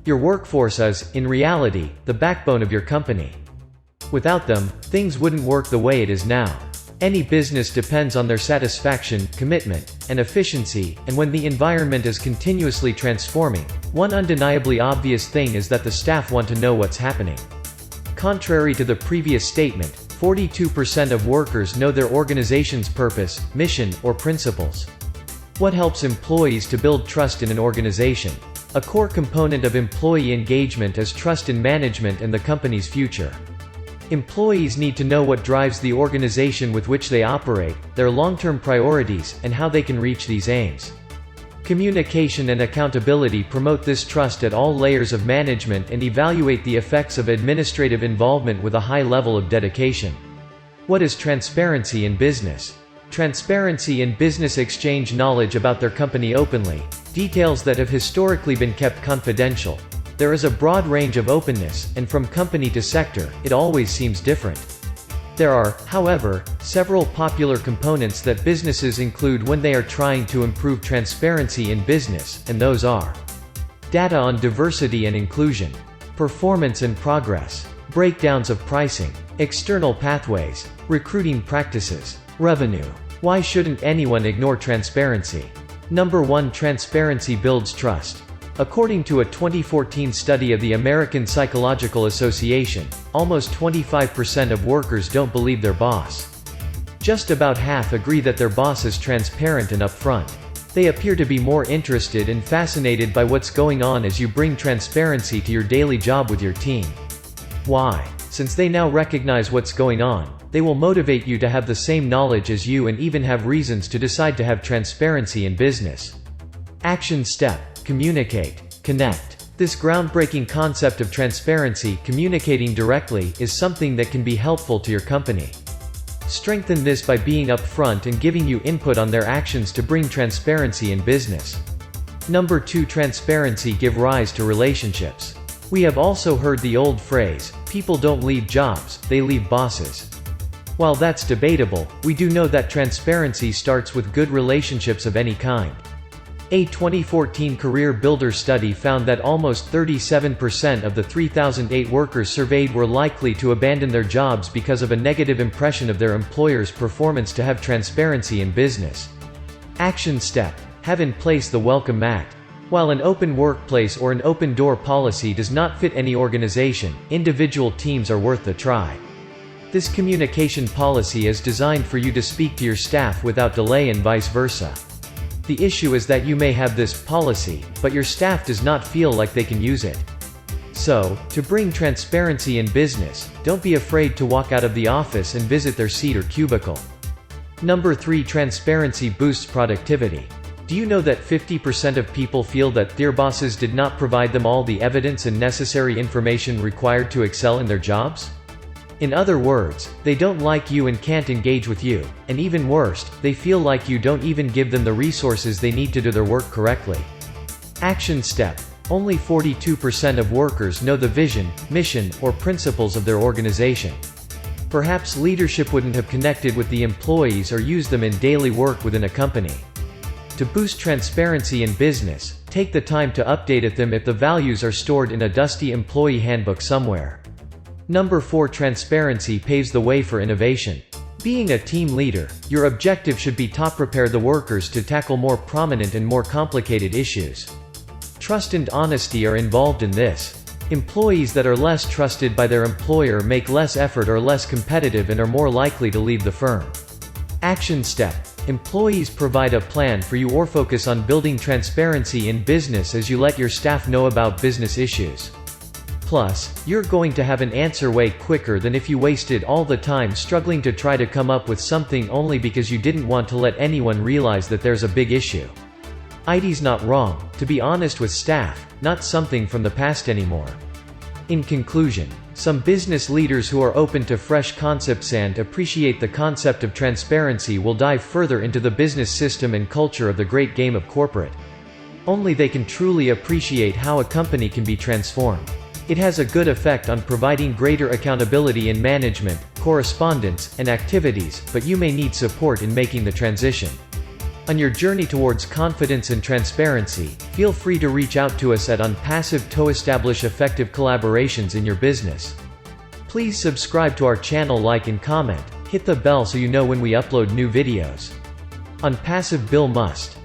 Your workforce is, in reality, the backbone of your company. Without them, things wouldn't work the way it is now. Any business depends on their satisfaction, commitment, and efficiency, and when the environment is continuously transforming, one undeniably obvious thing is that the staff want to know what's happening. Contrary to the previous statement, 42% of workers know their organization's purpose, mission, or principles. What helps employees to build trust in an organization? A core component of employee engagement is trust in management and the company's future. Employees need to know what drives the organization with which they operate, their long-term priorities, and how they can reach these aims. Communication and accountability promote this trust at all layers of management and evaluate the effects of administrative involvement with a high level of dedication. What is transparency in business? Transparency in business exchange knowledge about their company openly, details that have historically been kept confidential. There is a broad range of openness, and from company to sector, it always seems different. There are, however, several popular components that businesses include when they are trying to improve transparency in business, and those are: data on diversity and inclusion, performance and progress, breakdowns of pricing, external pathways, recruiting practices, revenue. Why shouldn't anyone ignore transparency? Number 1. Transparency builds trust. According to a 2014 study of the American Psychological Association, almost 25% of workers don't believe their boss. Just about half agree that their boss is transparent and upfront. They appear to be more interested and fascinated by what's going on as you bring transparency to your daily job with your team. Why? Since they now recognize what's going on, they will motivate you to have the same knowledge as you and even have reasons to decide to have transparency in business. Action step: communicate. Connect. This groundbreaking concept of transparency, communicating directly, is something that can be helpful to your company. Strengthen this by being upfront and giving you input on their actions to bring transparency in business. Number 2. Transparency give rise to relationships. We have also heard the old phrase, people don't leave jobs, they leave bosses. While that's debatable, we do know that transparency starts with good relationships of any kind. A 2014 Career Builder study found that almost 37% of the 3,008 workers surveyed were likely to abandon their jobs because of a negative impression of their employer's performance. To have transparency in business. Action step: have in place the Welcome Mat. While an open workplace or an open door policy does not fit any organization, individual teams are worth the try. This communication policy is designed for you to speak to your staff without delay and vice versa. The issue is that you may have this policy, but your staff does not feel like they can use it. So, to bring transparency in business, don't be afraid to walk out of the office and visit their seat or cubicle. Number 3. Transparency boosts productivity. Do you know that 50% of people feel that their bosses did not provide them all the evidence and necessary information required to excel in their jobs? In other words, they don't like you and can't engage with you, and even worse, they feel like you don't even give them the resources they need to do their work correctly. Action step: only 42% of workers know the vision, mission, or principles of their organization. Perhaps leadership wouldn't have connected with the employees or used them in daily work within a company. To boost transparency in business, take the time to update them if the values are stored in a dusty employee handbook somewhere. Number 4. Transparency paves the way for innovation. Being a team leader, your objective should be to prepare the workers to tackle more prominent and more complicated issues. Trust and honesty are involved in this. Employees that are less trusted by their employer make less effort or less competitive and are more likely to leave the firm. Action step: employees provide a plan for you or focus on building transparency in business as you let your staff know about business issues. Plus, you're going to have an answer way quicker than if you wasted all the time struggling to try to come up with something only because you didn't want to let anyone realize that there's a big issue. IT's not wrong, to be honest with staff, not something from the past anymore. In conclusion, some business leaders who are open to fresh concepts and appreciate the concept of transparency will dive further into the business system and culture of the great game of corporate. Only they can truly appreciate how a company can be transformed. It has a good effect on providing greater accountability in management, correspondence, and activities, but you may need support in making the transition. On your journey towards confidence and transparency, feel free to reach out to us at Onpassive to establish effective collaborations in your business. Please subscribe to our channel, like and comment, hit the bell so you know when we upload new videos. Onpassive Bill Must.